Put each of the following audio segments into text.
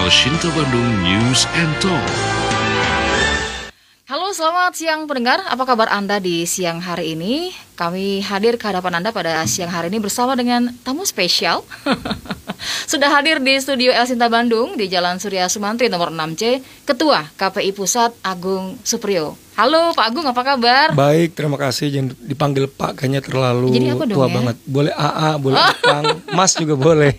El Shinta Bandung News and Talk. Halo, selamat siang pendengar. Apa kabar Anda di siang hari ini? Kami hadir ke hadapan Anda pada siang hari ini bersama dengan tamu spesial. Sudah hadir di studio El Shinta Bandung di Jalan Surya Sumantri nomor 6C, Ketua KPI Pusat Agung Supriyo. Halo Pak Agung, apa kabar? Baik, terima kasih. Jangan dipanggil Pak, kayaknya terlalu tua banget. Boleh AA, boleh Kang, Mas juga boleh.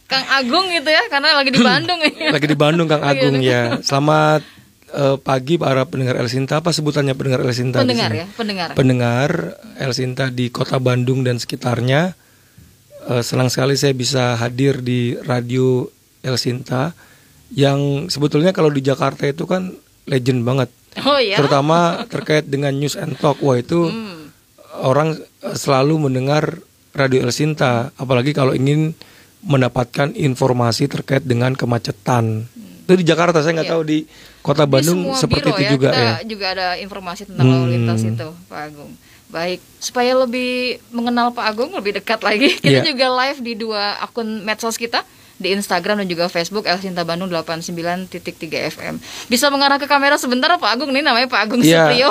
Kang Agung gitu ya, karena lagi di Bandung. Lagi di Bandung Kang Agung ya. Selamat pagi para pendengar El Shinta. Apa sebutannya pendengar El Shinta? Pendengar ya, pendengar. Pendengar El Shinta di kota Bandung dan sekitarnya. Senang sekali saya bisa hadir di radio El Shinta yang sebetulnya kalau di Jakarta itu kan legend banget. Oh ya. Terutama terkait dengan news and talk. Wah itu orang selalu mendengar radio El Shinta, apalagi kalau ingin mendapatkan informasi terkait dengan kemacetan. Itu di Jakarta, saya nggak tahu di Kota Bandung seperti itu juga ya. Kita juga ada informasi tentang lalu lintas itu, Pak Agung. Baik, supaya lebih mengenal Pak Agung lebih dekat lagi, kita juga live di 2 akun medsos kita, di Instagram dan juga Facebook El Shinta Bandung 89.3 FM. Bisa mengarah ke kamera sebentar Pak Agung, nih namanya Pak Agung Supriyo.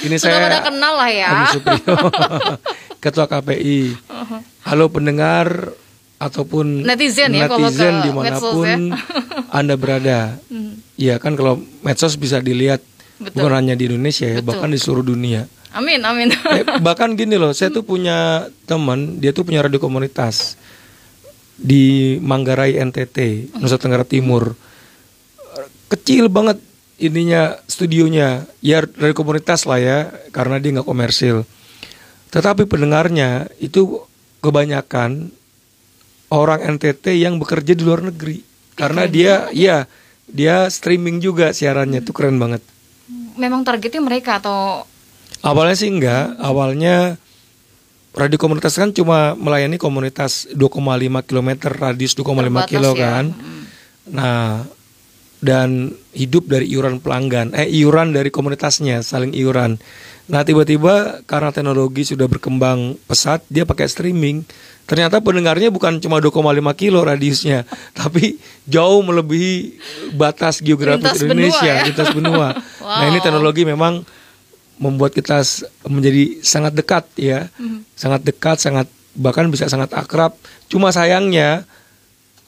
Ini sudah saya pada kenal lah ya. Agung Supriyo, Ketua KPI. Halo pendengar ataupun netizen ya, kalau ke dimanapun Anda berada. Ya kan kalau medsos bisa dilihat. Betul. Bukan hanya di Indonesia ya, bahkan di seluruh dunia. Amin, amin. Bahkan gini loh, saya tuh punya teman, dia tuh punya radio komunitas di Manggarai NTT, Nusa Tenggara Timur. Kecil banget ininya, studionya, ya radio komunitas lah ya, karena dia nggak komersil. Tetapi pendengarnya itu kebanyakan orang NTT yang bekerja di luar negeri, karena dia streaming juga siarannya, tuh keren banget. Memang targetnya mereka atau? Awalnya sih enggak, awalnya radio komunitas kan cuma melayani komunitas 2,5 km, radius 2,5 kilo kan. Nah, dan hidup dari iuran pelanggan, iuran dari komunitasnya, saling iuran. Nah, tiba-tiba karena teknologi sudah berkembang pesat, dia pakai streaming. Ternyata pendengarnya bukan cuma 2,5 kilo radiusnya, tapi jauh melebihi batas geografis Indonesia, lintas benua. Wow. Nah, ini teknologi memang membuat kita menjadi sangat dekat ya, sangat dekat, bahkan bisa sangat akrab. Cuma sayangnya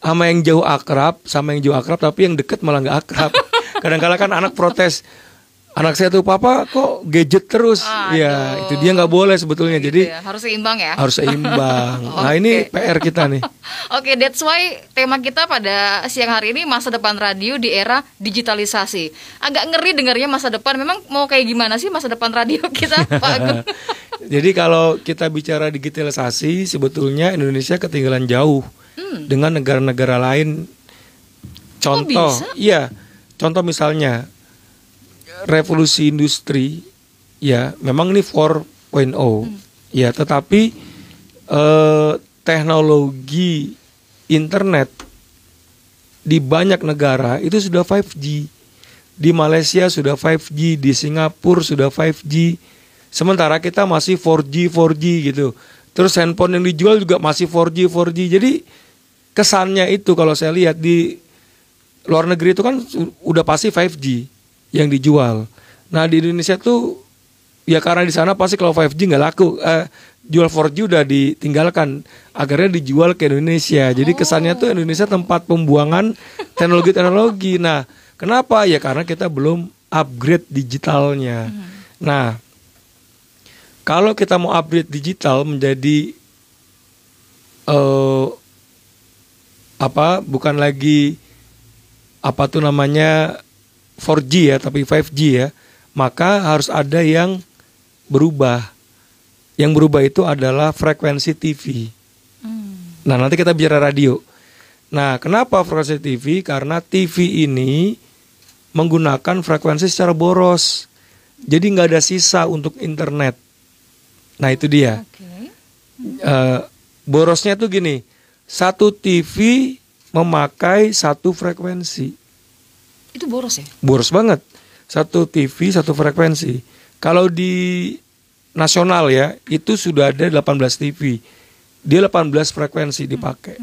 sama yang jauh akrab, tapi yang dekat malah nggak akrab. Kadang-kadang kan anak protes, anak saya tuh papa kok gadget terus. Ya itu dia nggak boleh sebetulnya. Gitu. Jadi ya. Harus seimbang ya. Harus seimbang. Nah ini PR kita nih. Oke, that's why tema kita pada siang hari ini masa depan radio di era digitalisasi. Agak ngeri dengarnya masa depan. Memang mau kayak gimana sih masa depan radio kita, Pak Agung? Jadi kalau kita bicara digitalisasi, sebetulnya Indonesia ketinggalan jauh dengan negara-negara lain. Contoh, contoh misalnya revolusi industri, ya memang ini 4.0, ya tetapi teknologi internet di banyak negara itu sudah 5G. Di Malaysia sudah 5G, di Singapura sudah 5G. Sementara kita masih 4G gitu. Terus handphone yang dijual juga masih 4G. Jadi kesannya itu kalau saya lihat di luar negeri itu kan udah pasti 5G yang dijual. Nah di Indonesia tuh ya karena di sana pasti kalau 5G nggak laku, jual 4G udah ditinggalkan, akhirnya dijual ke Indonesia. Jadi kesannya tuh Indonesia tempat pembuangan teknologi. Nah kenapa? Ya karena kita belum upgrade digitalnya. Nah kalau kita mau upgrade digital menjadi bukan lagi 4G ya, tapi 5G ya, maka harus ada yang berubah. Yang berubah itu adalah frekuensi TV. Nah, nanti kita bicara radio. Nah, kenapa frekuensi TV? Karena TV ini menggunakan frekuensi secara boros. Jadi nggak ada sisa untuk internet. Nah, itu dia. Borosnya tuh gini, satu TV memakai satu frekuensi. Itu boros ya? Boros banget. Satu TV, satu frekuensi. Kalau di nasional ya, itu sudah ada 18 TV. Dia 18 frekuensi dipakai.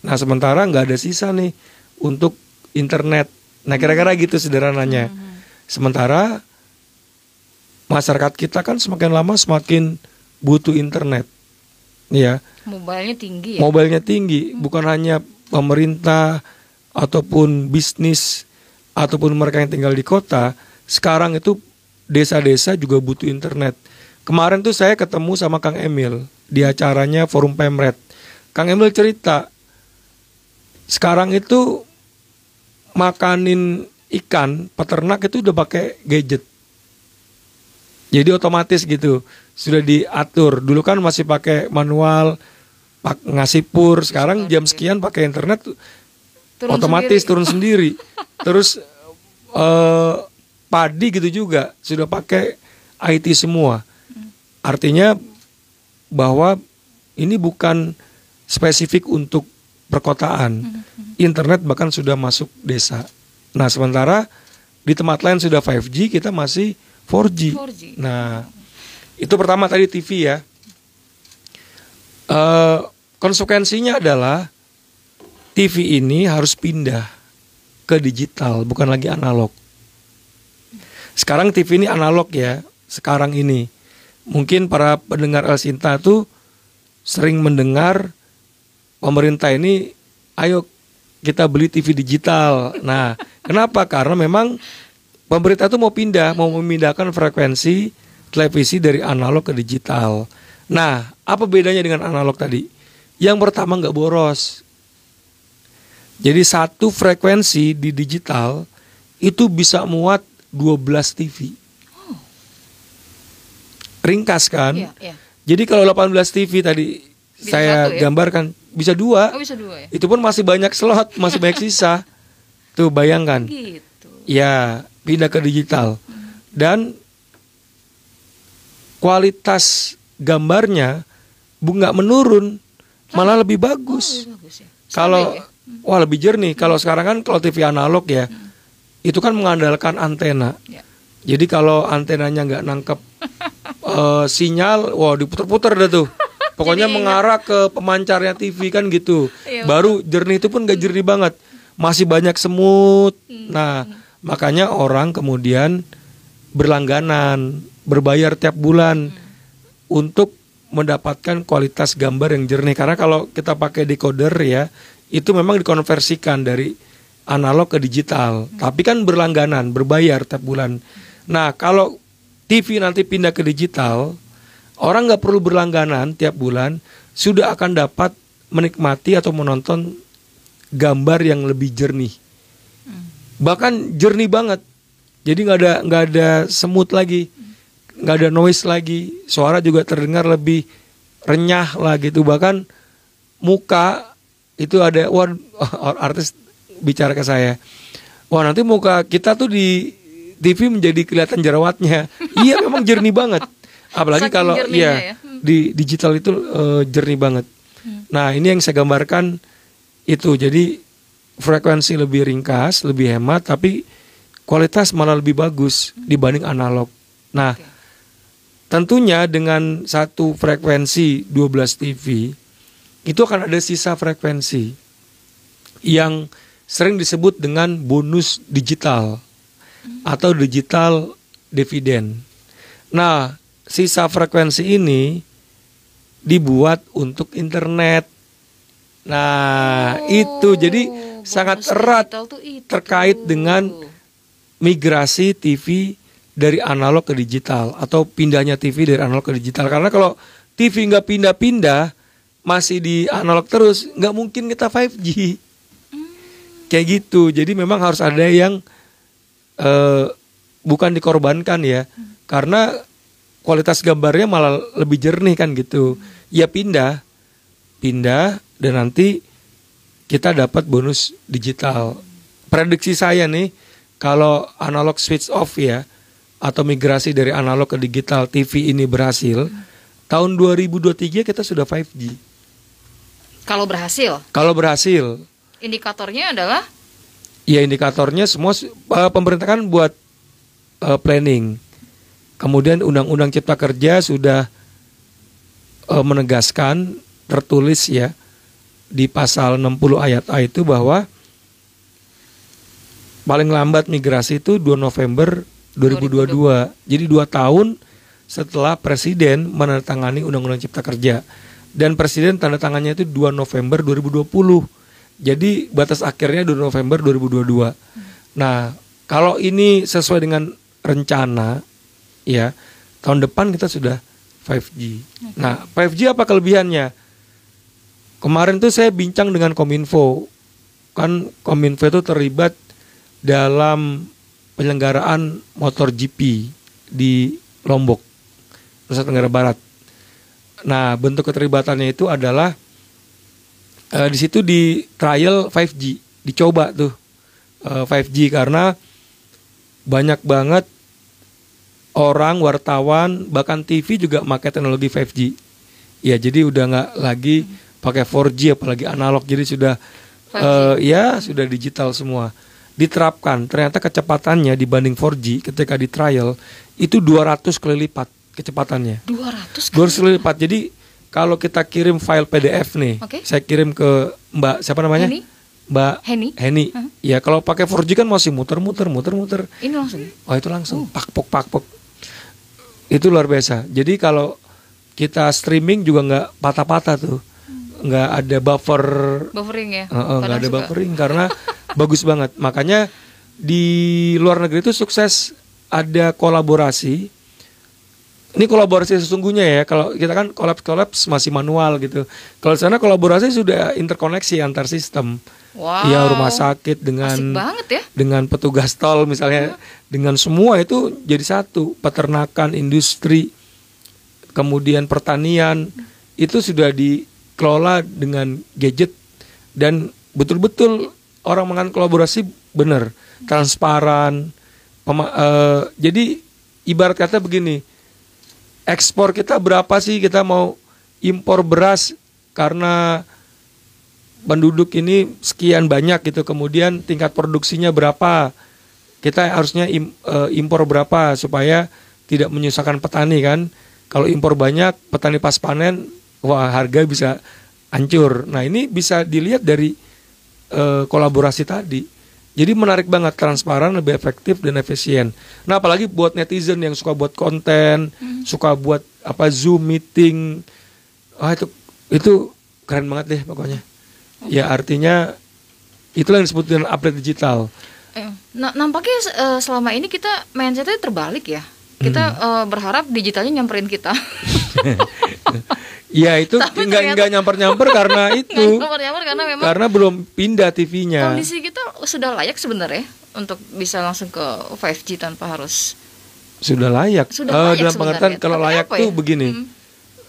Nah sementara nggak ada sisa nih untuk internet. Nah, kira-kira gitu sederhananya. Sementara masyarakat kita kan semakin lama semakin butuh internet. Ya. Mobilenya tinggi ya. Mobilnya tinggi, bukan hanya pemerintah ataupun bisnis ataupun mereka yang tinggal di kota. Sekarang itu desa-desa juga butuh internet. Kemarin tuh saya ketemu sama Kang Emil di acaranya Forum Pemret. Kang Emil cerita, sekarang itu makanin ikan, peternak itu udah pakai gadget. Jadi otomatis gitu, sudah diatur. Dulu kan masih pakai manual, ngasih pur. Sekarang jam sekian pakai internet, otomatis turun sendiri. Terus padi gitu juga sudah pakai IT semua. Artinya bahwa ini bukan spesifik untuk perkotaan. Internet bahkan sudah masuk desa. Nah, sementara di tempat lain sudah 5G, kita masih 4G. Nah, itu pertama tadi TV ya. Konsekuensinya adalah TV ini harus pindah ke digital, bukan lagi analog. Sekarang TV ini analog ya, sekarang ini. Mungkin para pendengar El Sinta tuh sering mendengar pemerintah ini, ayo kita beli TV digital. Nah, kenapa? Karena memang pemerintah tuh mau memindahkan frekuensi televisi dari analog ke digital. Nah, apa bedanya dengan analog tadi? Yang pertama nggak boros. Jadi satu frekuensi di digital itu bisa muat 12 TV. Ringkas kan? Iya, iya. Jadi kalau 18 TV tadi Bisa saya satu, ya? gambarkan bisa 2. Oh, bisa 2 ya. Itu pun masih banyak slot, masih banyak sisa. Tuh bayangkan. Gitu. Ya, pindah ke digital. Dan kualitas gambarnya nggak menurun, malah lebih bagus. Lebih bagus ya. Kalau Stabil ya? wah lebih jernih. Kalau sekarang kan kalau TV analog ya, itu kan mengandalkan antena. Ya. Jadi kalau antenanya nggak nangkep sinyal, wah diputer-puter dah tuh. Pokoknya mengarah ke pemancarnya TV kan gitu. Iya, Baru jernih itu pun nggak jernih banget, masih banyak semut. Nah, makanya orang kemudian berlangganan, berbayar tiap bulan untuk mendapatkan kualitas gambar yang jernih. Karena kalau kita pakai decoder ya, itu memang dikonversikan dari analog ke digital. Tapi kan berlangganan, berbayar tiap bulan. Nah, kalau TV nanti pindah ke digital, orang nggak perlu berlangganan tiap bulan, sudah akan dapat menikmati atau menonton gambar yang lebih jernih. Bahkan jernih banget. Jadi nggak ada semut lagi, nggak ada noise lagi, suara juga terdengar lebih renyah lah gitu. Bahkan muka itu ada, wah artis bicara ke saya, wah nanti muka kita tuh di TV menjadi kelihatan jerawatnya. Iya memang jernih banget. Apalagi kalau ya di digital itu jernih banget. Nah ini yang saya gambarkan itu. Jadi frekuensi lebih ringkas, lebih hemat, tapi kualitas malah lebih bagus dibanding analog. Nah tentunya dengan satu frekuensi 12 TV itu akan ada sisa frekuensi yang sering disebut dengan bonus digital atau digital dividen. Nah, sisa frekuensi ini dibuat untuk internet. Nah, itu jadi sangat erat terkait dengan migrasi TV dari analog ke digital atau pindahnya TV dari analog ke digital. Karena kalau TV nggak pindah-pindah, masih di analog terus, nggak mungkin kita 5G. Kayak gitu. Jadi memang harus ada yang bukan dikorbankan ya, karena kualitas gambarnya malah lebih jernih kan gitu. Ya pindah dan nanti kita dapat bonus digital. Prediksi saya nih, kalau analog switch off ya, atau migrasi dari analog ke digital TV ini berhasil, tahun 2023 kita sudah 5G. Kalau berhasil? Kalau berhasil. Indikatornya adalah? Ya indikatornya semua pemerintah kan buat planning. Kemudian Undang-Undang Cipta Kerja sudah menegaskan, tertulis ya di pasal 60 ayat A itu bahwa paling lambat migrasi itu 2 November 2022. Jadi 2 tahun setelah Presiden menandatangani Undang-Undang Cipta Kerja. Dan Presiden tanda tangannya itu 2 November 2020. Jadi batas akhirnya 2 November 2022. Nah, kalau ini sesuai dengan rencana, ya tahun depan kita sudah 5G. Nah, 5G apa kelebihannya? Kemarin tuh saya bincang dengan Kominfo. Kan Kominfo itu terlibat dalam penyelenggaraan MotoGP di Lombok, Nusa Tenggara Barat. Nah, bentuk keterlibatannya itu adalah di situ di trial 5G, dicoba tuh 5G karena banyak banget orang, wartawan, bahkan TV juga pakai teknologi 5G. Ya, jadi udah nggak lagi pakai 4G apalagi analog, jadi sudah sudah digital semua. Diterapkan, ternyata kecepatannya dibanding 4G ketika di trial itu 200 kali lipat kecepatannya. 200 kali lipat. Jadi kalau kita kirim file PDF nih, saya kirim ke Mbak siapa namanya? Mbak Heni. Ya kalau pakai 4G kan masih muter. Ini langsung. Oh, itu langsung. Pakpok. Itu luar biasa. Jadi kalau kita streaming juga nggak patah-patah tuh. Nggak ada buffering ya. Nggak ada buffering karena bagus banget. Makanya di luar negeri itu sukses ada kolaborasi. Ini kolaborasi sesungguhnya ya. Kalau kita kan kolaps masih manual gitu. Kalau di sana kolaborasi sudah interkoneksi antar sistem. Wow. Ya, rumah sakit dengan asik banget ya. Dengan petugas tol misalnya, dengan semua itu jadi satu. Peternakan, industri, kemudian pertanian itu sudah dikelola dengan gadget dan betul-betul orang mengenai kolaborasi benar, transparan. Jadi ibarat kata begini, ekspor kita berapa sih, kita mau impor beras karena penduduk ini sekian banyak gitu, kemudian tingkat produksinya berapa, kita harusnya impor berapa supaya tidak menyusahkan petani kan. Kalau impor banyak, petani pas panen, wah harga bisa hancur. Nah ini bisa dilihat dari kolaborasi tadi. Jadi menarik banget, transparan, lebih efektif dan efisien. Nah apalagi buat netizen yang suka buat konten, suka buat Zoom meeting, itu keren banget deh pokoknya. Ya artinya itulah yang disebut dengan upgrade digital. Nah nampaknya selama ini kita mindsetnya terbalik ya. Kita berharap digitalnya nyamperin kita. Ya itu nggak nyamper karena itu. Karena memang karena belum pindah TV-nya. Kondisi kita sudah layak sebenarnya untuk bisa langsung ke 5G tanpa harus. Sudah layak. Dalam pengertian kalau layak tuh begini.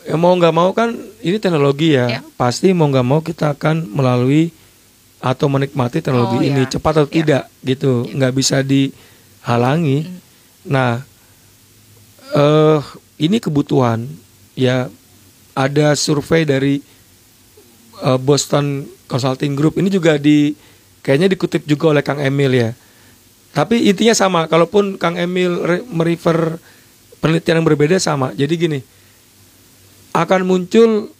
Ya mau nggak mau kan ini teknologi ya. Pasti mau nggak mau kita akan melalui atau menikmati teknologi ini cepat atau tidak gitu. Nggak bisa dihalangi. Nah ini kebutuhan ya. Ada survei dari Boston Consulting Group, ini juga kayaknya dikutip juga oleh Kang Emil ya. Tapi intinya sama, kalaupun Kang Emil merefer penelitian yang berbeda sama. Jadi gini, akan muncul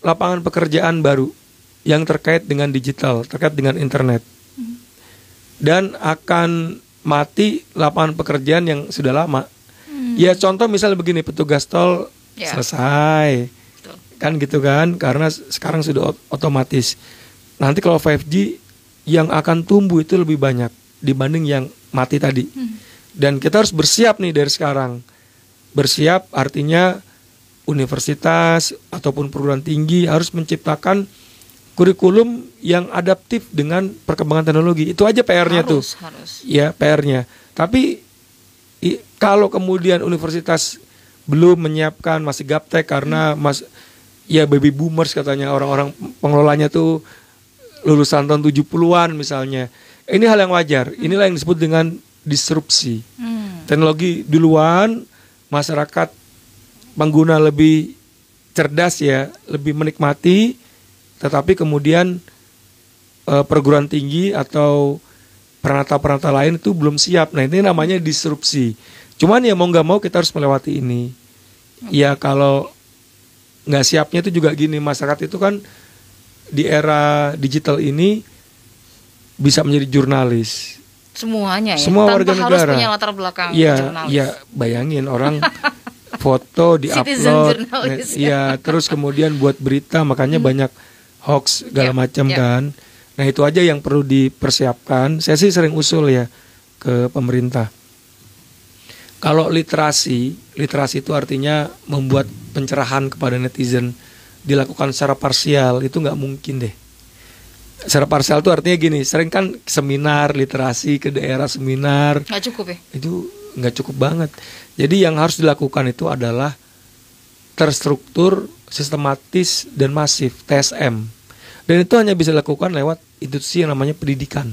lapangan pekerjaan baru yang terkait dengan digital, terkait dengan internet. Dan akan mati lapangan pekerjaan yang sudah lama. Ya contoh misalnya begini, petugas tol selesai. Kan gitu kan, karena sekarang sudah otomatis. Nanti kalau 5G yang akan tumbuh itu lebih banyak dibanding yang mati tadi. Dan kita harus bersiap nih dari sekarang. Bersiap artinya universitas ataupun perguruan tinggi harus menciptakan kurikulum yang adaptif dengan perkembangan teknologi. Itu aja PR-nya harus. Ya, PR-nya. Tapi kalau kemudian universitas belum menyiapkan, masih gaptek karena baby boomers katanya, orang-orang pengelolanya tuh lulusan tahun 70-an misalnya. Ini hal yang wajar. Inilah yang disebut dengan disrupsi. Teknologi duluan, masyarakat pengguna lebih cerdas ya, lebih menikmati, tetapi kemudian perguruan tinggi atau peranata-peranata lain itu belum siap. Nah ini namanya disrupsi. Cuman ya mau nggak mau kita harus melewati ini. Ya kalau nggak siapnya itu juga gini, masyarakat itu kan di era digital ini bisa menjadi jurnalis, Semuanya ya. Semua Tanpa warga harus negara. punya latar belakang Iya, jurnalis. iya, bayangin orang foto Citizen di-upload, jurnalis. iya, terus kemudian buat berita, makanya banyak hoax segala macam kan. Nah itu aja yang perlu dipersiapkan. Saya sih sering usul ya ke pemerintah. Kalau literasi itu artinya membuat pencerahan kepada netizen dilakukan secara parsial, itu nggak mungkin deh. Secara parsial itu artinya gini, sering kan seminar literasi ke daerah seminar. Nggak cukup ya? Itu nggak cukup banget. Jadi yang harus dilakukan itu adalah terstruktur, sistematis, dan masif, TSM. Dan itu hanya bisa dilakukan lewat institusi yang namanya pendidikan.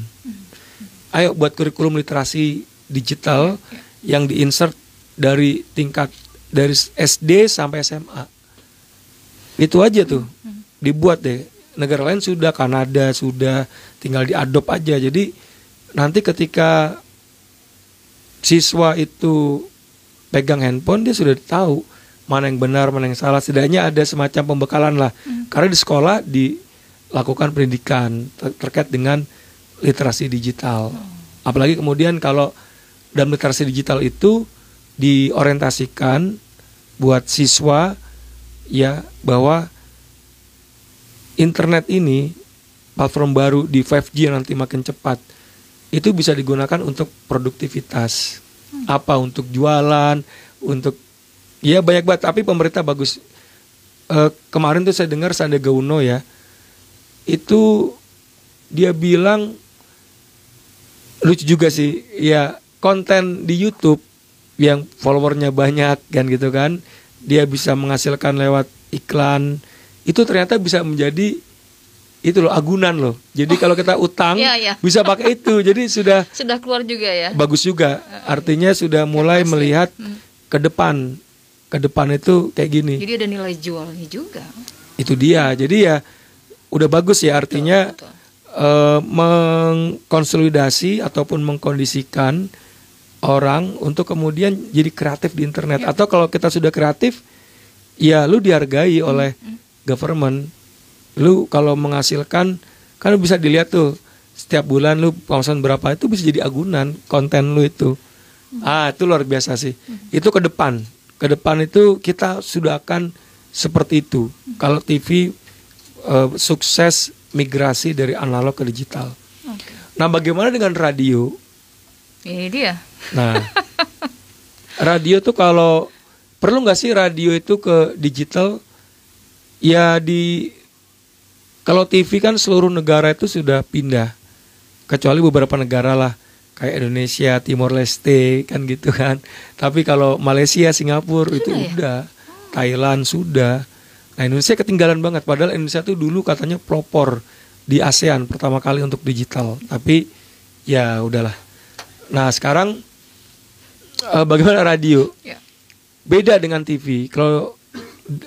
Ayo buat kurikulum literasi digital yang diinsert dari tingkat dari SD sampai SMA. Itu aja tuh, dibuat deh. Negara lain sudah, Kanada sudah, tinggal diadop aja. Jadi nanti ketika siswa itu pegang handphone, dia sudah tahu mana yang benar, mana yang salah. Setidaknya ada semacam pembekalan lah. Karena di sekolah dilakukan pendidikan terkait dengan literasi digital. Apalagi kemudian kalau dalam literasi digital itu diorientasikan buat siswa ya bahwa internet ini, platform baru di 5G yang nanti makin cepat, itu bisa digunakan untuk produktivitas. Apa, untuk jualan, untuk ya banyak banget. Tapi pemerintah bagus. Kemarin tuh saya dengar Sandiaga Uno ya, itu dia bilang lucu juga sih, ya konten di YouTube yang followernya banyak kan gitu kan, dia bisa menghasilkan lewat iklan, itu ternyata bisa menjadi itu loh, agunan loh. Jadi kalau kita utang bisa pakai itu. Jadi sudah keluar juga ya. Bagus juga. Artinya sudah mulai melihat ke depan. Ke depan itu kayak gini. Jadi ada nilai jualnya juga. Itu dia. Jadi ya udah bagus ya, artinya betul. Mengkonsolidasi ataupun mengkondisikan orang untuk kemudian jadi kreatif di internet. Atau kalau kita sudah kreatif, ya lu dihargai oleh government. Lu kalau menghasilkan, kan lu bisa dilihat tuh setiap bulan lu pemasukan berapa, itu bisa jadi agunan konten lu itu. Itu luar biasa sih. Itu ke depan. Ke depan itu kita sudah akan seperti itu. Kalau TV sukses migrasi dari analog ke digital. Nah, bagaimana dengan radio? Ini dia. Nah, radio tuh kalau perlu nggak sih radio itu ke digital? Ya kalau TV kan seluruh negara itu sudah pindah, kecuali beberapa negara lah, kayak Indonesia, Timor Leste kan gitu kan. Tapi kalau Malaysia, Singapura itu udah, Thailand sudah. Nah, Indonesia ketinggalan banget. Padahal Indonesia tuh dulu katanya pelopor di ASEAN pertama kali untuk digital. Tapi ya udahlah. Nah, sekarang bagaimana radio? Beda dengan TV. Kalau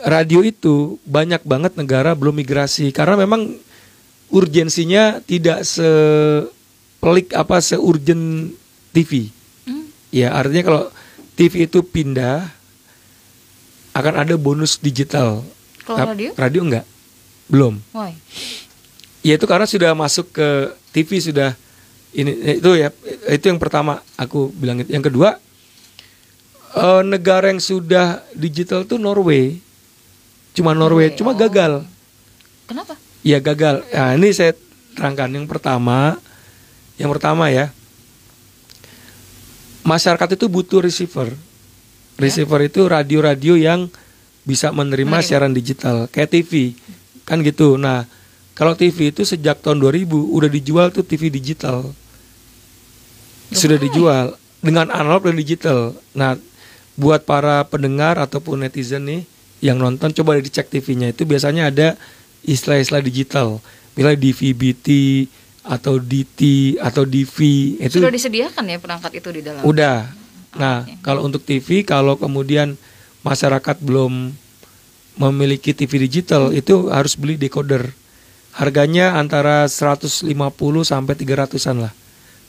radio itu banyak banget negara belum migrasi karena memang urgensinya tidak seurgent TV. Ya, artinya kalau TV itu pindah akan ada bonus digital. Kalau radio enggak? Belum. Why? Ya itu karena sudah masuk ke TV sudah ini itu ya, itu yang pertama aku bilang itu. Yang kedua, negara yang sudah digital tuh Norway. Cuma Norway, cuma gagal. Kenapa? Ya gagal. Nah, ini saya terangkan. Yang pertama ya, masyarakat itu butuh receiver. Receiver itu radio-radio yang bisa menerima siaran digital kayak TV kan gitu. Nah, kalau TV itu sejak tahun 2000 udah dijual tuh TV digital. Sudah dijual dengan analog dan digital. Nah, buat para pendengar ataupun netizen nih yang nonton, coba dicek TV-nya, itu biasanya ada istilah-istilah digital. Misalnya DVB-T atau DT atau DV. Itu sudah disediakan ya perangkat itu di dalam. Udah. Nah, kalau untuk TV, kalau kemudian masyarakat belum memiliki TV digital, itu harus beli decoder. Harganya antara 150 sampai 300-an lah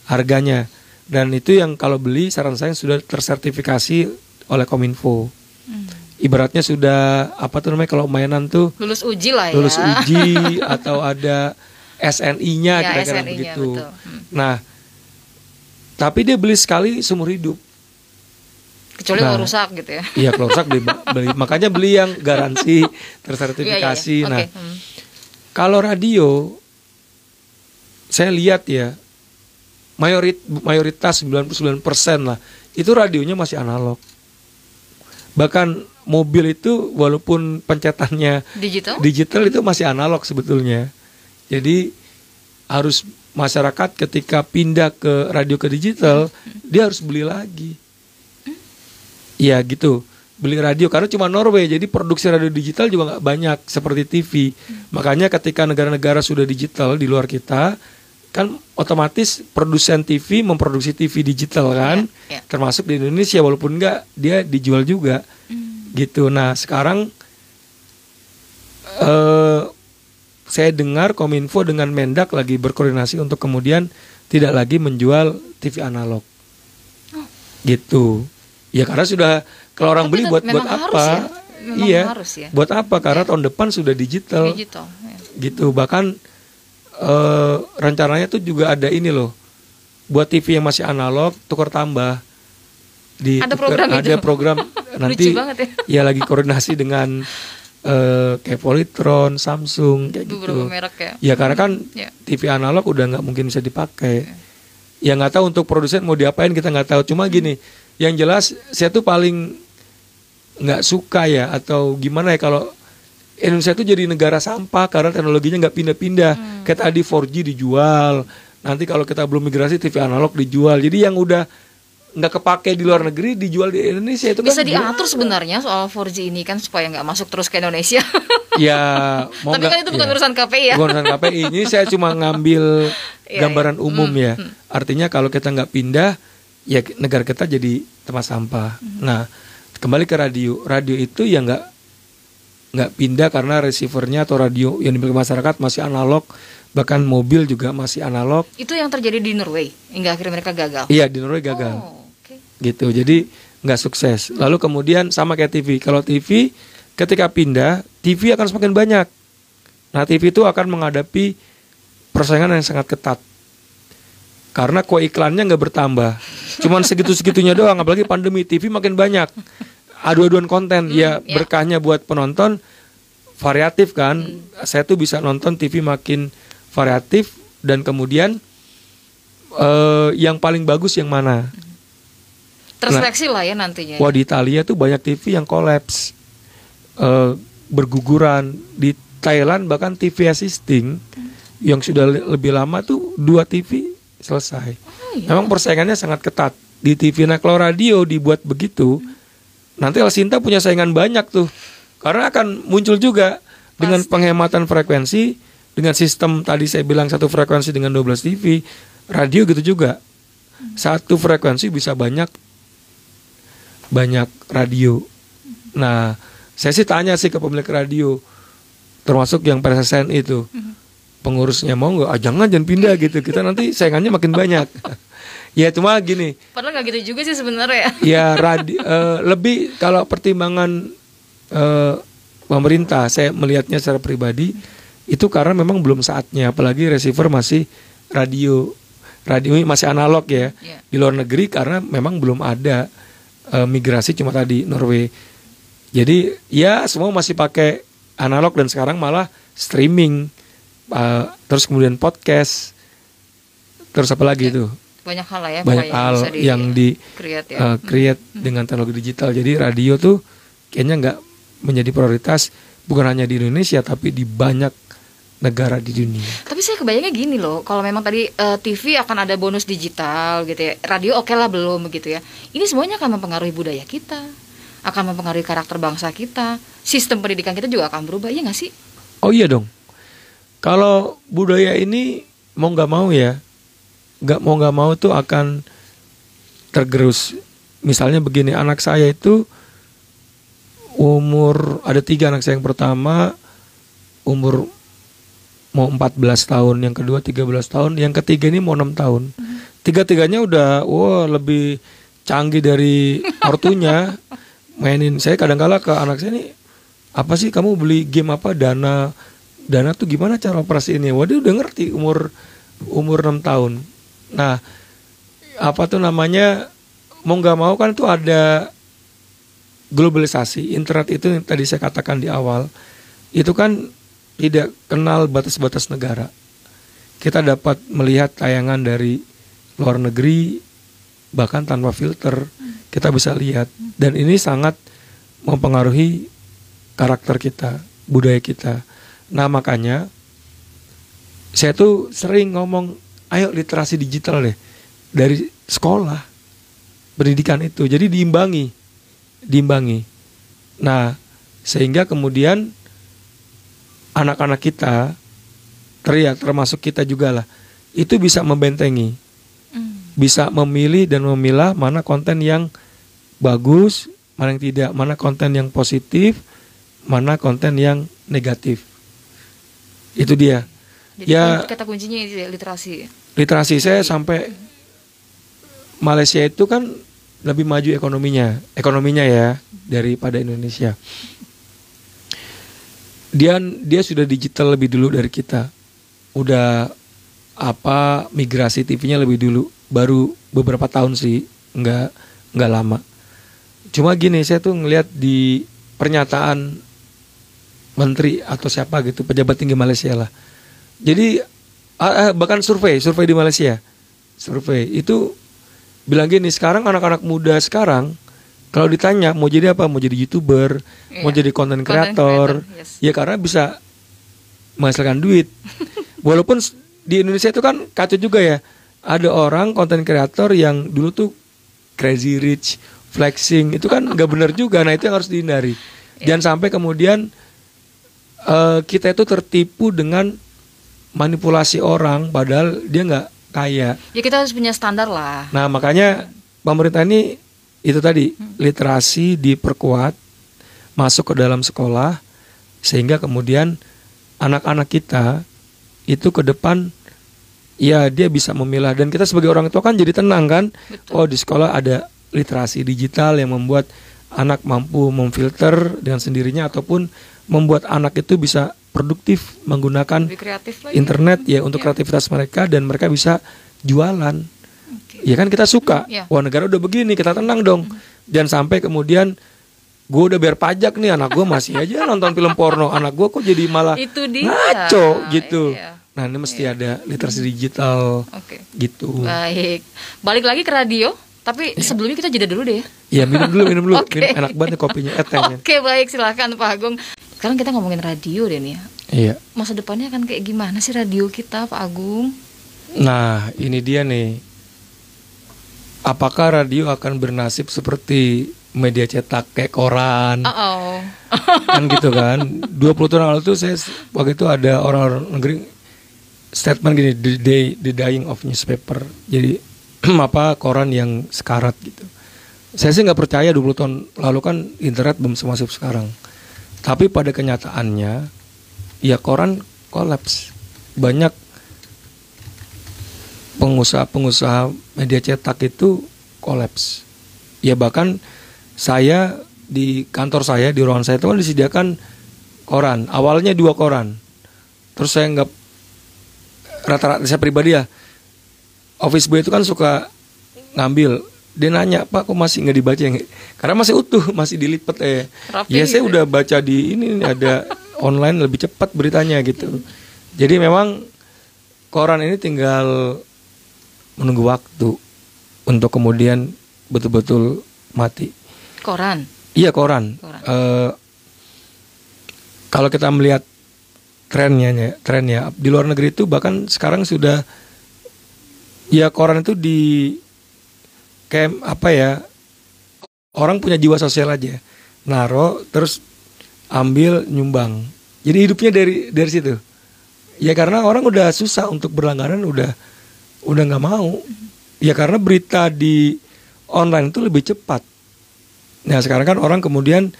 harganya. Dan itu yang kalau beli, saran saya sudah tersertifikasi oleh Kominfo. Ibaratnya sudah kalau mainan tuh lulus uji lah ya. Lulus uji atau ada SNI-nya kira-kira begitu. Nah, Tapi dia beli sekali seumur hidup. Kecuali kalau rusak gitu ya. Iya, kalau rusak beli. Makanya beli yang garansi tersertifikasi. Iya. Nah, Okay. kalau radio saya lihat ya mayoritas 99% lah itu radionya masih analog. Bahkan mobil itu walaupun pencetannya digital itu masih analog sebetulnya. Jadi harus masyarakat ketika pindah ke radio ke digital dia harus beli lagi. Ya gitu, beli radio karena cuma Norway, jadi produksi radio digital juga nggak banyak seperti TV. Makanya ketika negara-negara sudah digital di luar kita, kan otomatis produsen TV memproduksi TV digital kan, termasuk di Indonesia walaupun nggak dia dijual juga, gitu. Nah sekarang saya dengar Kominfo dengan Mendak lagi berkoordinasi untuk kemudian tidak lagi menjual TV analog, gitu. Ya karena sudah kalau orang beli buat apa? Iya, buat apa? Karena tahun depan sudah digital. Gitu. Bahkan rencananya tuh juga ada ini loh, buat TV yang masih analog tukar tambah. Ada program nanti ya lagi koordinasi dengan kayak Polytron, Samsung kayak gitu. Merek ya karena kan TV analog udah nggak mungkin bisa dipakai. Ya nggak tahu untuk produsen mau diapain kita nggak tahu. Cuma gini. Yang jelas saya tuh paling nggak suka ya atau gimana ya kalau Indonesia tuh jadi negara sampah karena teknologinya nggak pindah-pindah. Kayak tadi 4G dijual, nanti kalau kita belum migrasi TV analog dijual. Jadi yang udah nggak kepake di luar negeri dijual di Indonesia itu bisa kan diatur sebenarnya soal 4G ini kan supaya nggak masuk terus ke Indonesia. Ya, tapi kan itu bukan urusan KPI ya. Bukan urusan KPI. Ini saya cuma ngambil gambaran umum ya. Artinya kalau kita nggak pindah ya negara kita jadi tempat sampah. Nah, kembali ke radio. Radio itu ya nggak pindah karena receivernya atau radio yang dimiliki masyarakat masih analog. Bahkan mobil juga masih analog. Itu yang terjadi di Norway hingga akhirnya mereka gagal. Iya, di Norway gagal. Gitu. Jadi nggak sukses. Lalu kemudian sama kayak TV. Kalau TV ketika pindah, TV akan semakin banyak. Nah, TV itu akan menghadapi persaingan yang sangat ketat. Karena kue iklannya nggak bertambah, cuman segitu-segitunya doang. Apalagi pandemi, TV makin banyak, adu-aduan konten. Berkahnya buat penonton variatif kan. Saya tuh bisa nonton TV makin variatif dan kemudian yang paling bagus yang mana. Terseleksi lah ya nantinya. Wah di Italia tuh banyak TV yang kolaps, berguguran. Di Thailand bahkan TV assisting yang sudah lebih lama tuh 2 TV selesai. Memang persaingannya sangat ketat di TV. Nah kalau radio dibuat begitu, nanti Elsinta punya saingan banyak tuh, karena akan muncul juga dengan penghematan frekuensi, dengan sistem tadi saya bilang satu frekuensi dengan 12 TV. Radio gitu juga, satu frekuensi bisa banyak radio. Nah saya sih tanya sih ke pemilik radio, termasuk yang PSSN itu, pengurusnya mau nggak? Jangan pindah gitu. Kita nanti saingannya makin banyak. Ya cuma gini. Padahal nggak gitu juga sih sebenarnya. Ya lebih kalau pertimbangan pemerintah, saya melihatnya secara pribadi itu karena memang belum saatnya. Apalagi receiver masih radio masih analog ya. Di luar negeri karena memang belum ada migrasi cuma tadi Norway. Jadi ya semua masih pakai analog dan sekarang malah streaming. Terus kemudian podcast, terus apa lagi itu? Banyak hal lah ya. Banyak hal yang di create dengan teknologi digital. Jadi radio tuh kayaknya nggak menjadi prioritas bukan hanya di Indonesia tapi di banyak negara di dunia. Tapi saya kebayangnya gini loh, kalau memang tadi TV akan ada bonus digital gitu ya, radio oke lah belum begitu ya. Ini semuanya akan mempengaruhi budaya kita, akan mempengaruhi karakter bangsa kita, sistem pendidikan kita juga akan berubah, iya nggak sih? Oh iya dong. Kalau budaya ini mau nggak mau ya, nggak mau tuh akan tergerus. Misalnya begini, anak saya itu ada 3 anak saya. Yang pertama umur mau 14 tahun, yang kedua 13 tahun, yang ketiga ini mau 6 tahun. Tiga-tiganya udah lebih canggih dari ortunya. Mainin, saya kadang-kala ke anak saya nih, apa sih kamu beli game apa, Dana tuh gimana cara operasiinnya? Wah dia udah ngerti umur 6 tahun. Nah apa tuh namanya, mau nggak mau kan itu ada globalisasi. Internet itu yang tadi saya katakan di awal, itu kan tidak kenal batas-batas negara. Kita dapat melihat tayangan dari luar negeri bahkan tanpa filter, kita bisa lihat, dan ini sangat mempengaruhi karakter kita, budaya kita. Nah makanya saya tuh sering ngomong, ayo literasi digital deh dari sekolah, pendidikan itu. Jadi diimbangi. Nah sehingga kemudian anak-anak kita, termasuk kita juga lah, itu bisa membentengi, bisa memilih dan memilah mana konten yang bagus, mana yang tidak, mana konten yang positif, mana konten yang negatif. Itu dia. Jadi Ya, kata kuncinya itu ya, literasi. literasi saya sampai Malaysia itu kan lebih maju ekonominya ya daripada Indonesia. Dia sudah digital lebih dulu dari kita. Udah migrasi TV-nya lebih dulu, baru beberapa tahun sih, nggak lama. Cuma gini, saya tuh ngelihat di pernyataan menteri atau siapa gitu, pejabat tinggi Malaysia lah. Jadi bahkan survei di Malaysia, survei itu bilang gini, sekarang anak-anak muda sekarang kalau ditanya mau jadi apa, mau jadi YouTuber, mau jadi content creator, yes. Ya karena bisa menghasilkan duit. Walaupun di Indonesia itu kan kacau juga ya, ada orang content creator yang dulu tuh crazy rich, flexing, itu kan nggak benar juga. Nah itu yang harus dihindari. Jangan sampai kemudian kita itu tertipu dengan manipulasi orang padahal dia nggak kaya. Ya kita harus punya standar lah. Nah makanya pemerintah ini itu tadi, literasi diperkuat, masuk ke dalam sekolah, sehingga kemudian anak-anak kita itu ke depan ya dia bisa memilah, dan kita sebagai orang tua kan jadi tenang kan. Betul. Oh di sekolah ada literasi digital yang membuat anak mampu memfilter dengan sendirinya, ataupun membuat anak itu bisa produktif menggunakan internet ya untuk kreativitas mereka, dan mereka bisa jualan. Ya kan kita suka, wah negara udah begini, kita tenang dong. Jangan sampai kemudian gue udah bayar pajak nih, anak gue masih aja nonton film porno, anak gue kok jadi malah ngaco gitu. Nah ini mesti ada literasi digital gitu. Baik, balik lagi ke radio. Tapi sebelumnya kita jeda dulu deh ya. Iya minum dulu. Enak banget nih kopinya, tehnya. Oke, baik, silakan Pak Agung. Sekarang kita ngomongin radio deh nih ya. Iya. Masa depannya akan kayak gimana sih radio kita, Pak Agung? Nah ini dia nih. Apakah radio akan bernasib seperti media cetak kayak koran? Kan gitu kan. 20 tahun lalu tuh saya waktu itu ada orang negeri statement gini, the dying of newspaper. Jadi koran yang sekarat gitu. Saya sih nggak percaya, 20 tahun lalu kan internet belum semasif sekarang. Tapi pada kenyataannya ya koran kolaps. Banyak pengusaha media cetak itu kolaps. Ya bahkan saya di kantor saya, di ruangan saya itu kan disediakan koran. Awalnya 2 koran. Terus saya nggak, rata-rata saya pribadi ya, office boy itu kan suka ngambil. Dia nanya, Pak kok masih nggak dibaca? Karena masih utuh, masih dilipet ya saya udah baca di ini, ada online lebih cepat beritanya gitu. Jadi memang koran ini tinggal menunggu waktu untuk kemudian betul-betul mati. Koran? Iya koran. Kalau kita melihat trennya di luar negeri itu bahkan sekarang sudah, ya koran itu di kayak orang punya jiwa sosial aja, naro terus ambil nyumbang. Jadi hidupnya dari situ. Ya karena orang udah susah untuk berlangganan, udah nggak mau. Ya karena berita di online itu lebih cepat. Nah sekarang kan orang kemudian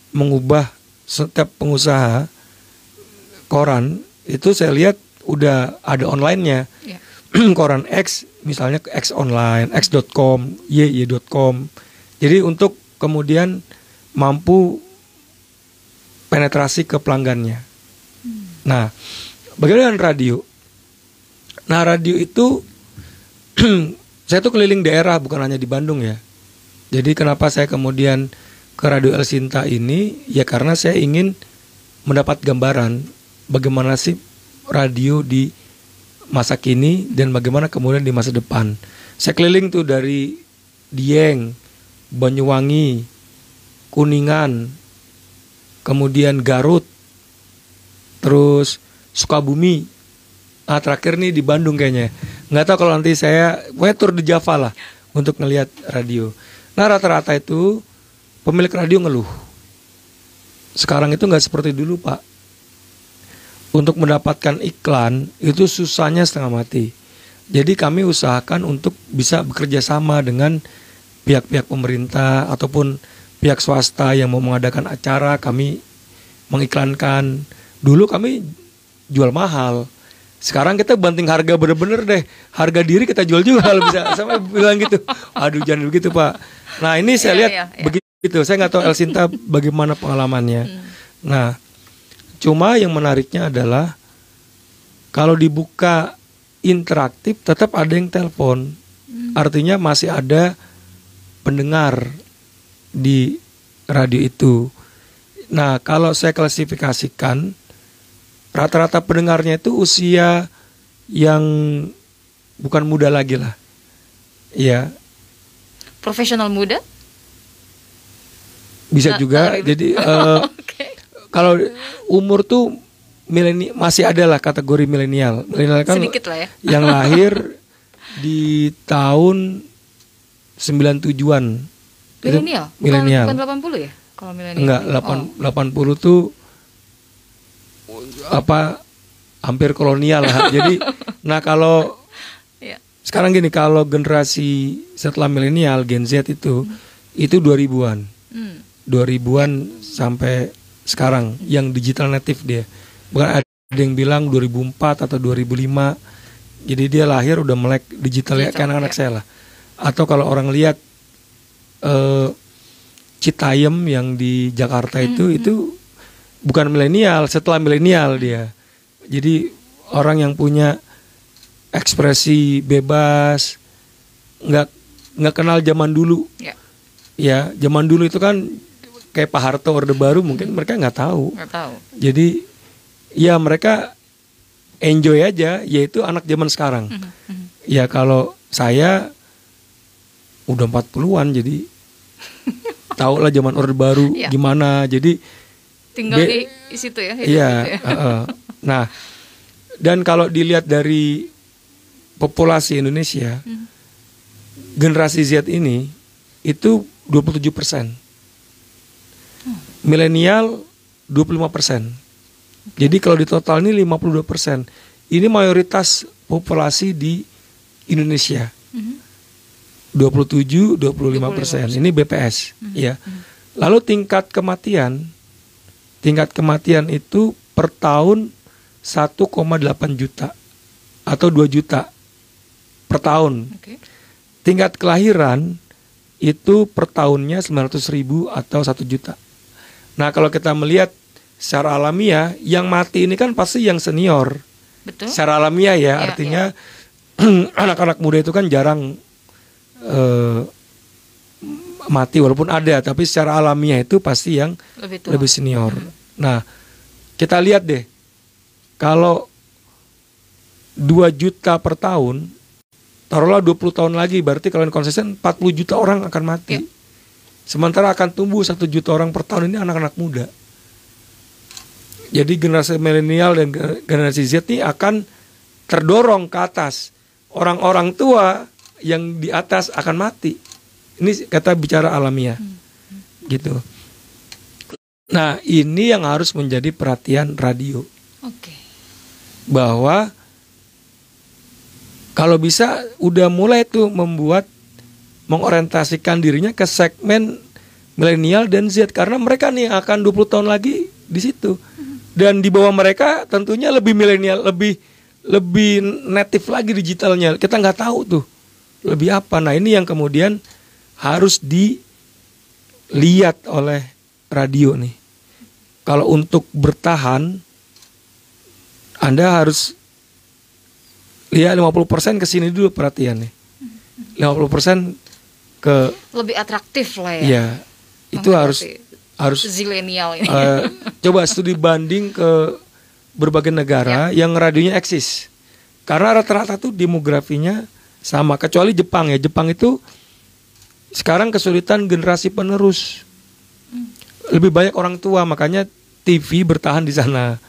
mengubah, setiap pengusaha koran itu saya lihat udah ada online-nya. Koran X misalnya, X online, x.com, y.com. Jadi untuk kemudian mampu penetrasi ke pelanggannya. Nah, bagaimana dengan radio? Nah, radio itu saya tuh keliling daerah, bukan hanya di Bandung ya. Jadi kenapa saya kemudian ke Radio El Sinta ini, ya karena saya ingin mendapat gambaran bagaimana sih radio di masa kini dan bagaimana kemudian di masa depan. Saya keliling tuh dari Dieng, Banyuwangi, Kuningan, kemudian Garut, terus Sukabumi. Terakhir nih di Bandung kayaknya. Nggak tahu kalau nanti saya tur di Java lah untuk ngelihat radio. Nah rata-rata itu pemilik radio ngeluh. Sekarang itu nggak seperti dulu Pak. Untuk mendapatkan iklan itu susahnya setengah mati. Jadi kami usahakan untuk bisa bekerja sama dengan pihak-pihak pemerintah ataupun pihak swasta yang mau mengadakan acara, kami mengiklankan. Dulu kami jual mahal. Sekarang kita banting harga bener-bener deh. Harga diri kita jual-jual bisa sampai bilang gitu. Aduh jangan begitu Pak. Nah ini saya lihat begitu. Saya nggak tahu El Sinta bagaimana pengalamannya. Nah cuma yang menariknya adalah kalau dibuka interaktif tetap ada yang telepon. Artinya masih ada pendengar di radio itu. Nah kalau saya klasifikasikan rata-rata pendengarnya itu usia yang bukan muda lagi lah. Ya. Profesional muda? Bisa juga. Jadi kalau umur tuh masih ada lah kategori milenial. Milenial kan sedikit lah ya. Yang lahir di tahun 97-an. Milenial? Milenial. Bukan 80 ya? Kalau milenial. Enggak, 80 tuh hampir kolonial lah. Jadi nah kalau sekarang gini, kalau generasi setelah milenial Gen Z itu 2000-an. 2000-an sampai sekarang yang digital native dia. Bukan ada yang bilang 2004 atau 2005. Jadi dia lahir udah melek digital ya kayak anak-anak saya lah. Atau kalau orang lihat Citayam yang di Jakarta itu bukan milenial, setelah milenial dia. Jadi orang yang punya ekspresi bebas, nggak kenal zaman dulu. Ya zaman dulu itu kan kayak Pak Harto, Orde Baru, mungkin mereka nggak tahu. Jadi ya mereka enjoy aja, yaitu anak zaman sekarang. Ya kalau saya udah 40-an, jadi tahu lah zaman Orde Baru gimana. Jadi tinggal di situ ya. Iya. Nah, dan kalau dilihat dari populasi Indonesia, generasi Z ini itu 27%. Milenial 25%. Jadi kalau di total ini 52%. Ini mayoritas populasi di Indonesia. 25%. Ini BPS, ya. Lalu tingkat kematian itu per tahun 1,8 juta atau 2 juta per tahun. Tingkat kelahiran itu per tahunnya 900.000 atau 1 juta. Nah kalau kita melihat secara alamiah, yang mati ini kan pasti yang senior. Betul. Secara alamiah ya, artinya anak-anak muda itu kan jarang mati, walaupun ada, tapi secara alamiah itu pasti yang lebih senior. Nah kita lihat deh, kalau 2 juta per tahun, taruhlah 20 tahun lagi, berarti kalau konsisten 40 juta orang akan mati. Sementara akan tumbuh 1 juta orang per tahun, ini anak-anak muda. Jadi generasi milenial dan generasi Z ini akan terdorong ke atas. Orang-orang tua yang di atas akan mati. Ini kata bicara alamiah. Gitu. Nah, ini yang harus menjadi perhatian radio. Bahwa kalau bisa udah mulai tuh mengorientasikan dirinya ke segmen milenial dan Z, karena mereka nih akan 20 tahun lagi di situ. Dan di bawah mereka tentunya lebih milenial, lebih native lagi digitalnya. Kita nggak tahu tuh lebih apa. Nah ini yang kemudian harus dilihat oleh radio nih. Kalau untuk bertahan, Anda harus lihat 50% kesini dulu perhatiannya. 50% ke Lebih atraktif lah ya. ya itu harus zilenial ini. Coba studi banding ke berbagai negara yang radionya eksis. Karena rata-rata tuh demografinya sama, kecuali Jepang ya. Jepang itu sekarang kesulitan generasi penerus. Lebih banyak orang tua, makanya TV bertahan di sana.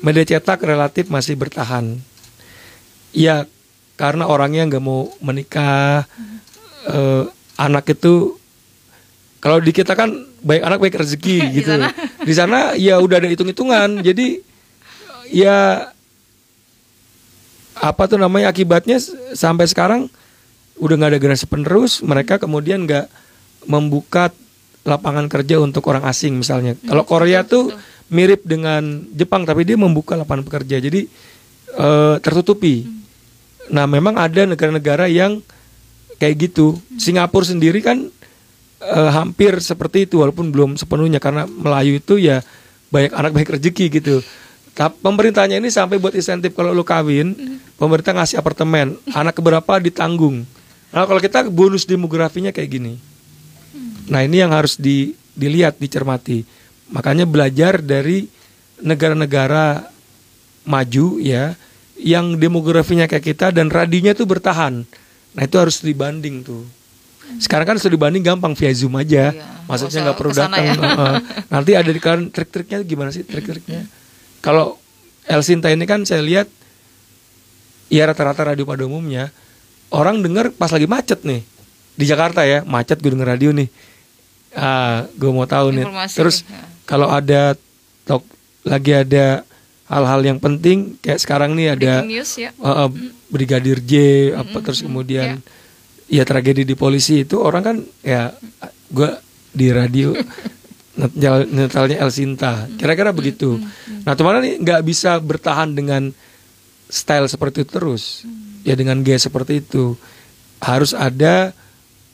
Media cetak relatif masih bertahan. Ya karena orangnya nggak mau menikah. Anak itu kalau di kita kan baik anak baik rezeki gitu. Di sana ya udah ada hitung-hitungan. Jadi ya apa tuh namanya, akibatnya sampai sekarang udah nggak ada generasi penerus. Mereka kemudian nggak membuka lapangan kerja untuk orang asing misalnya. Kalau Korea tuh mirip dengan Jepang, tapi dia membuka lapangan pekerja. Jadi tertutupi. Nah memang ada negara-negara yang kayak gitu. Singapura sendiri kan hampir seperti itu, walaupun belum sepenuhnya, karena Melayu itu ya banyak anak baik rezeki gitu. Tapi pemerintahnya ini sampai buat insentif, kalau lu kawin, pemerintah ngasih apartemen, anak keberapa ditanggung. Nah kalau kita bonus demografinya kayak gini. Nah ini yang harus dilihat, dicermati. Makanya belajar dari negara-negara maju ya, yang demografinya kayak kita dan radionya tuh bertahan. Nah itu harus dibanding tuh. Sekarang kan sudah dibanding gampang via Zoom aja. Maksudnya nggak perlu datang. Ya. Nanti ada di kan trik-triknya gimana sih trik-triknya? Kalau El Sinta ini kan saya lihat ya rata-rata radio pada umumnya orang dengar pas lagi macet nih. Di Jakarta ya, macet gue denger radio nih. Gue mau tahu nih. Terus kalau ada lagi ada hal-hal yang penting kayak sekarang nih ada news, ya. Brigadir J terus kemudian ya tragedi di polisi itu, orang kan ya gue di radio netalnya El Sinta, kira-kira begitu. Nah teman nih nggak bisa bertahan dengan style seperti itu terus, ya dengan gaya seperti itu. Harus ada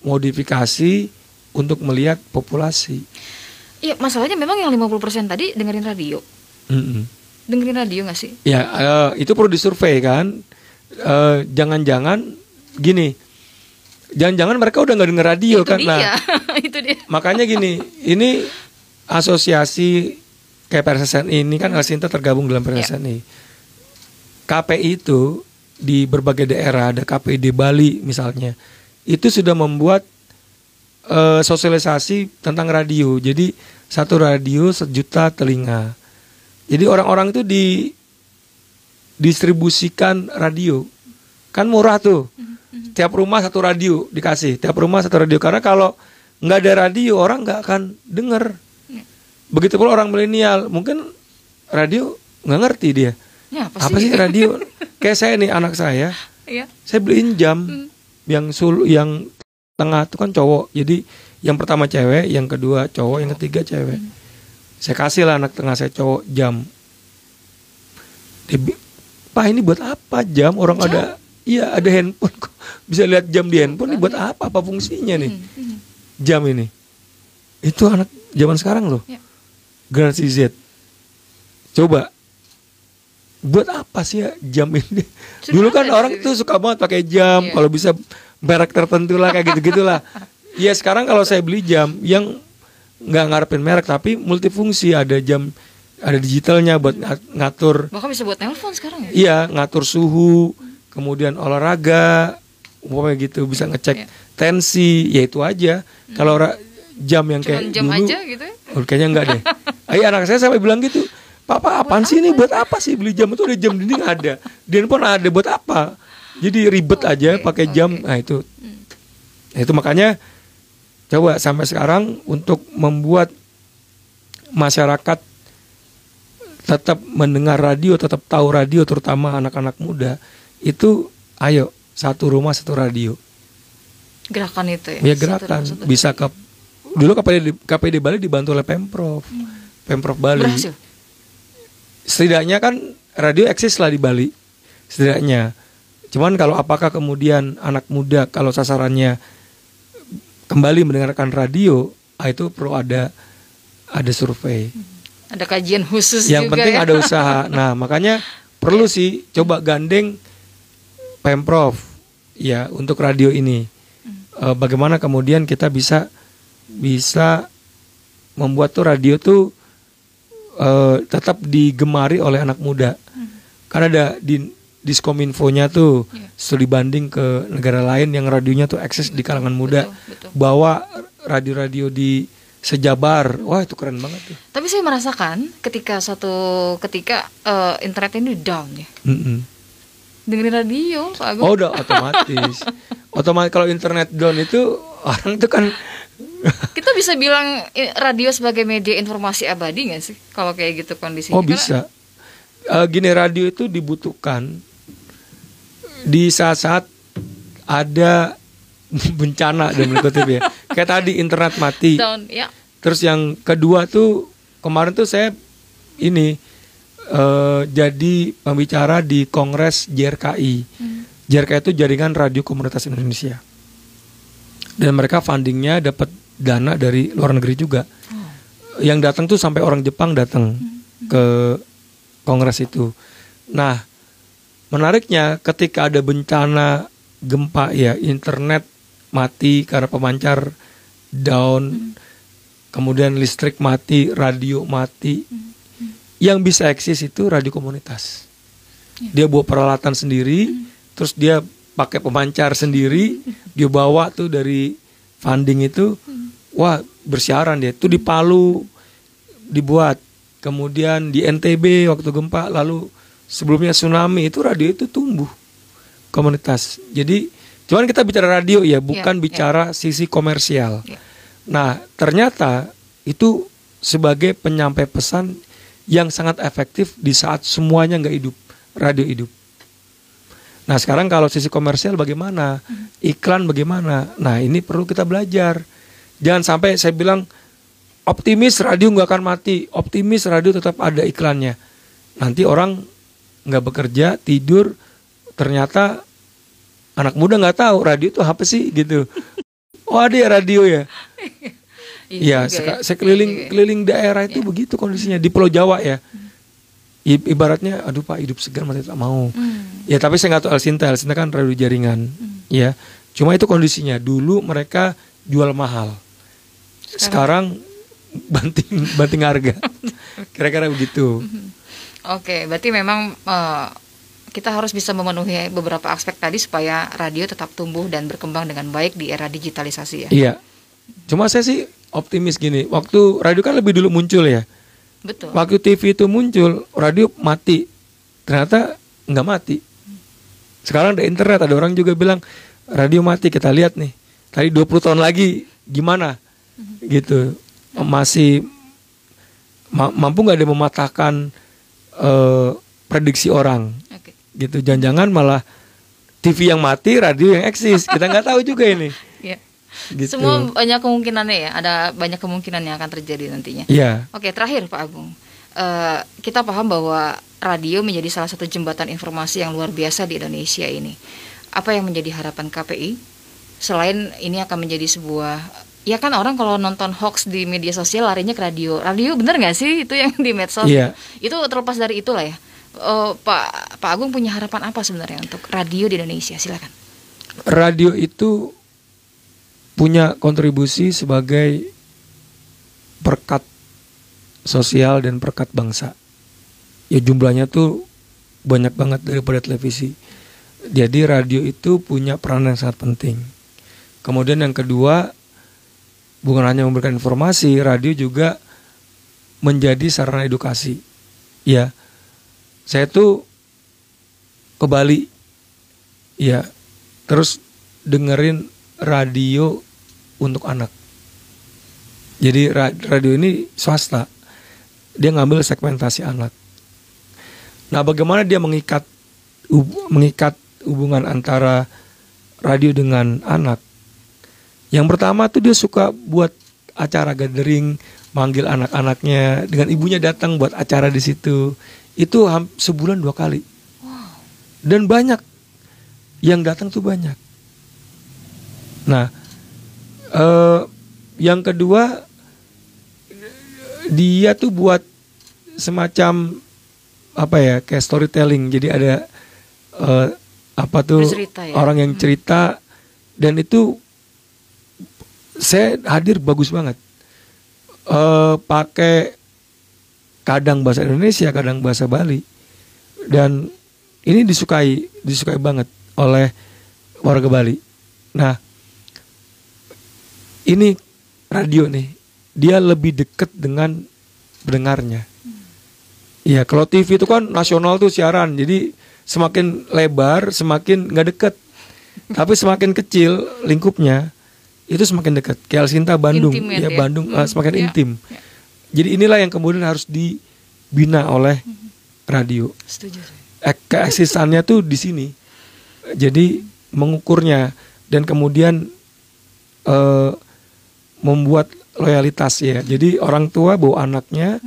modifikasi untuk melihat populasi. Iya, masalahnya memang yang 50% tadi dengerin radio. Dengerin radio nggak sih? Ya itu perlu disurvei kan. Jangan-jangan gini, jangan-jangan mereka udah nggak denger radio itu kan? Dia. Nah, itu dia. Makanya gini, ini asosiasi kayak PRSSNI ini kan El Sinta tergabung dalam PRSSNI. KPI itu di berbagai daerah, ada KPI di Bali misalnya, itu sudah membuat sosialisasi tentang radio. Jadi satu radio 1 juta telinga. Jadi orang-orang itu distribusikan radio, kan murah tuh. Tiap rumah 1 radio dikasih, tiap rumah 1 radio. Karena kalau nggak ada radio orang nggak akan denger. Begitu pula orang milenial, mungkin radio nggak ngerti dia. Ya, apa sih radio? Kayak saya nih, anak saya, saya beliin jam yang tengah itu kan cowok. Jadi yang pertama cewek, yang kedua cowok, yang ketiga cewek. Saya kasih lah anak tengah saya cowok jam. Pak ini buat apa jam? Orang jam? ada handphone kok bisa lihat jam di handphone. Ini buat apa? Apa fungsinya nih? Jam ini. Itu anak zaman sekarang loh. Generasi Z. Coba buat apa sih ya jam ini? Dulu kan orang tuh suka banget pakai jam, kalau bisa merek tertentu lah kayak gitu-gitulah. Ya sekarang kalau saya beli jam yang nggak ngarepin merek tapi multifungsi, ada jam, ada digitalnya buat ngatur. Bahkan bisa buat telepon sekarang ya? Iya, ngatur suhu, kemudian olahraga, umpamanya gitu, bisa ngecek tensi, ya itu aja. Kalau jam yang kayak jam dulu, aja gitu ya? Kayaknya enggak deh. Anak saya sampai bilang gitu, Papa apaan sih ini, buat apa sih beli jam? Itu ada jam dinding ada, di handphone ada, buat apa? Jadi ribet aja pakai jam. Nah itu makanya coba sampai sekarang untuk membuat masyarakat tetap mendengar radio, tetap tahu radio, terutama anak-anak muda, itu ayo 1 rumah 1 radio. Gerakan itu ya? Ya gerakan, bisa ke dulu KPD Bali dibantu oleh Pemprov Bali. Berhasil? Setidaknya kan radio eksis lah di Bali, setidaknya. Cuman kalau apakah kemudian anak muda kalau sasarannya kembali mendengarkan radio, itu perlu ada survei. Ada kajian khusus yang juga. Yang penting ada usaha. Nah makanya perlu sih coba gandeng Pemprov ya untuk radio ini. bagaimana kemudian kita bisa membuat tuh radio tuh tetap digemari oleh anak muda. Karena ada di Diskominfonya tuh studi banding ke negara lain yang radionya tuh eksis di kalangan muda. Betul. Bawa radio-radio di sejabar. Wah, itu keren banget tuh. Tapi saya merasakan ketika internet ini down ya. Dengerin radio, Pak Agung. Oh, udah otomatis. Otomatis kalau internet down itu orang itu kan kita bisa bilang radio sebagai media informasi abadi nggak sih kalau kayak gitu kondisinya? Oh, bisa. Gini, radio itu dibutuhkan di saat-saat ada bencana dan berikutnya ya. Kayak tadi internet mati. Down, ya. Terus yang kedua tuh kemarin tuh saya jadi pembicara di Kongres JRKI. JRKI itu Jaringan Radio Komunitas Indonesia. Dan mereka fundingnya dapat dana dari luar negeri juga. Yang datang tuh sampai orang Jepang datang ke Kongres itu. Nah, menariknya ketika ada bencana gempa ya, internet mati karena pemancar down, kemudian listrik mati, radio mati. Yang bisa eksis itu radio komunitas. Dia bawa peralatan sendiri, terus dia pakai pemancar sendiri, dia bawa tuh dari funding itu, wah bersiaran dia. Itu di Palu dibuat, kemudian di NTB waktu gempa, lalu sebelumnya tsunami, itu radio itu tumbuh komunitas. Jadi cuman kita bicara radio ya, bukan bicara sisi komersial. Nah, ternyata itu sebagai penyampai pesan yang sangat efektif di saat semuanya nggak hidup, radio hidup. Nah, sekarang kalau sisi komersial bagaimana? Iklan bagaimana? Nah, ini perlu kita belajar. Jangan sampai saya bilang optimis radio nggak akan mati, optimis radio tetap ada iklannya. Nanti orang nggak bekerja, tidur, ternyata anak muda nggak tahu radio itu apa sih gitu. Oh, ada ya radio ya. Iya, saya keliling daerah itu begitu kondisinya di Pulau Jawa ya. Ibaratnya, aduh Pak, hidup segar masih tak mau. Ya, tapi saya nggak tahu Elsinta kan radio jaringan. Ya, cuma itu kondisinya. Dulu mereka jual mahal. Sekarang banting harga. Kira-kira begitu. Oke, berarti memang kita harus bisa memenuhi beberapa aspek tadi supaya radio tetap tumbuh dan berkembang dengan baik di era digitalisasi ya. Iya. Cuma saya sih optimis gini. Waktu radio kan lebih dulu muncul ya. Betul. Waktu TV itu muncul, radio mati. Ternyata nggak mati. Sekarang ada internet, ada orang juga bilang radio mati. Kita lihat nih. Tadi 20 tahun lagi gimana? Gitu. Masih mampu nggak dia mematahkan prediksi orang, gitu. Jangan-jangan malah TV yang mati, radio yang eksis. Kita nggak tahu juga ini. Gitu. Semua banyak kemungkinannya ya. Ada banyak kemungkinan yang akan terjadi nantinya. Iya. Oke, terakhir Pak Agung, kita paham bahwa radio menjadi salah satu jembatan informasi yang luar biasa di Indonesia ini. Apa yang menjadi harapan KPI? Selain ini akan menjadi sebuah, ya kan orang kalau nonton hoax di media sosial larinya ke radio. Radio bener nggak sih itu yang di medsos? Iya. Itu terlepas dari itulah ya. Pak Agung punya harapan apa sebenarnya untuk radio di Indonesia? Silakan. Radio itu punya kontribusi sebagai perkat sosial dan perkat bangsa. Ya, jumlahnya tuh banyak banget daripada televisi. Jadi radio itu punya peran yang sangat penting. Kemudian yang kedua, bukan hanya memberikan informasi, radio juga menjadi sarana edukasi. Ya, saya tuh ke Bali, ya, terus dengerin radio untuk anak. Jadi radio ini swasta, dia ngambil segmentasi anak. Nah, bagaimana dia mengikat hubungan antara radio dengan anak? Yang pertama tuh dia suka buat acara gathering, manggil anak-anaknya, dengan ibunya datang buat acara di situ. Itu sebulan 2 kali. Dan banyak yang datang tuh banyak. Nah, yang kedua, dia tuh buat semacam apa ya, kayak storytelling. Jadi ada bercerita, ya? Orang yang cerita, dan itu saya hadir bagus banget. Pakai kadang bahasa Indonesia, kadang bahasa Bali, dan ini disukai banget oleh warga Bali. Nah, ini radio nih, dia lebih dekat dengan pendengarnya. Iya, kalau TV itu kan nasional tuh siaran, jadi semakin lebar semakin nggak deket, tapi semakin kecil lingkupnya itu semakin dekat. Kayak Elsinta Bandung, Intimate, ya Bandung semakin Ya. intim. Ya. Jadi inilah yang kemudian harus dibina oleh radio. Setuju. Keeksistannya tuh di sini. Jadi mengukurnya dan kemudian membuat loyalitas ya. Jadi orang tua bawa anaknya,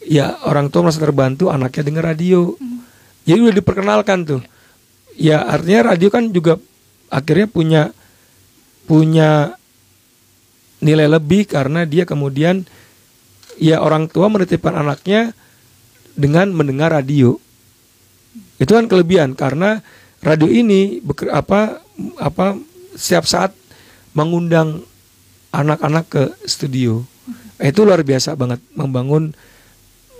ya orang tua merasa terbantu, anaknya dengar radio. Jadi udah diperkenalkan tuh. Ya artinya radio kan juga akhirnya punya nilai lebih karena dia kemudian ya orang tua menitipkan anaknya dengan mendengar radio. Itu kan kelebihan karena radio ini setiap saat mengundang anak-anak ke studio. Itu luar biasa banget membangun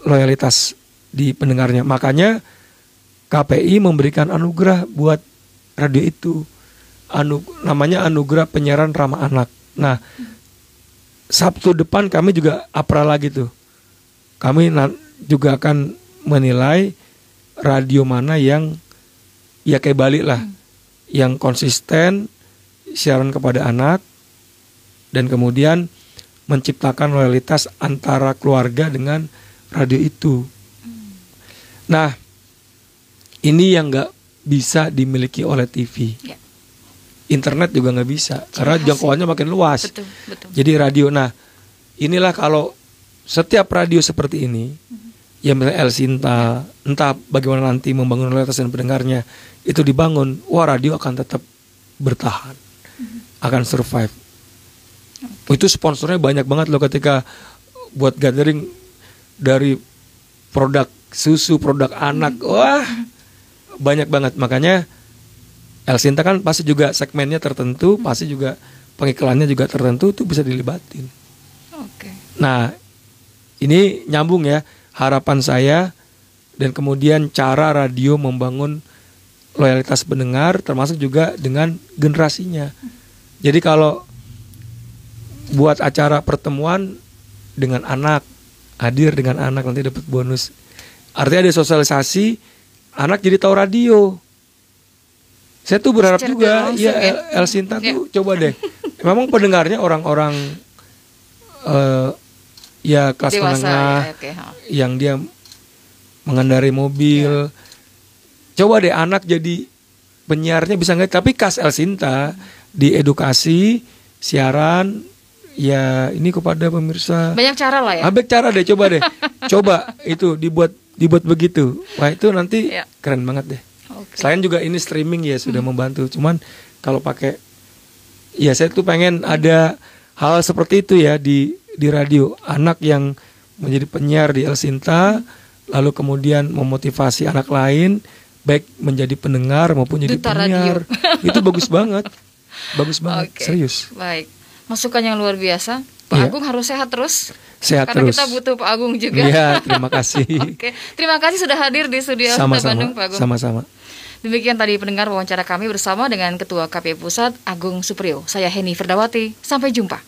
loyalitas di pendengarnya. Makanya KPI memberikan anugerah buat radio itu. Namanya anugerah penyiaran ramah anak. Nah, Sabtu depan kami juga apral lagi tuh. Kami juga akan menilai radio mana yang ya kayak Bali lah, yang konsisten siaran kepada anak dan kemudian menciptakan loyalitas antara keluarga dengan radio itu. Nah, ini yang nggak bisa dimiliki oleh TV. Ya. Internet juga nggak bisa karena jangkauannya makin luas. Betul. Jadi radio, nah inilah kalau setiap radio seperti ini, ya misalnya Elsinta, entah bagaimana nanti membangun loyalitas dan pendengarnya itu dibangun, wah radio akan tetap bertahan, akan survive. Itu sponsornya banyak banget loh ketika buat gathering dari produk susu, produk anak, wah banyak banget. Makanya Elsinta kan pasti juga segmennya tertentu, pasti juga pengiklannya juga tertentu, itu bisa dilibatin. Oke. Nah, ini nyambung ya, harapan saya dan kemudian cara radio membangun loyalitas pendengar termasuk juga dengan generasinya. Jadi kalau buat acara pertemuan dengan anak, hadir dengan anak nanti dapat bonus. Artinya ada sosialisasi, anak jadi tahu radio. Saya tuh berharap Secara juga langsung, ya ya. Elsinta tuh coba deh. Memang pendengarnya orang-orang ya kelas Dewasa, menengah ya, oke, ha. yang dia mengendarai mobil. Coba deh anak jadi penyiarnya bisa nggak? Tapi khas Elsinta di edukasi, siaran, ya ini kepada pemirsa. Banyak cara lah ya. Banyak cara deh, coba deh. Coba itu dibuat begitu. Wah itu nanti Ya. keren banget deh. Oke. Selain juga ini streaming ya sudah membantu. Cuman kalau pakai, ya saya tuh pengen ada hal seperti itu ya di radio. Anak yang menjadi penyiar di Elsinta, lalu kemudian memotivasi anak lain, baik menjadi pendengar maupun jadi Duta penyiar. Itu bagus banget, bagus banget, Oke. serius. Baik. Masukan yang luar biasa. Pak Iya. Agung harus sehat terus. Sehat Karena terus. kita butuh Pak Agung juga. Iya, terima kasih. Oke. Terima kasih sudah hadir di studio Elsinta Bandung, Pak Agung. Sama-sama. Demikian tadi pendengar wawancara kami bersama dengan Ketua KPI Pusat Agung Supriyo. Saya Heni Ferdawati. Sampai jumpa.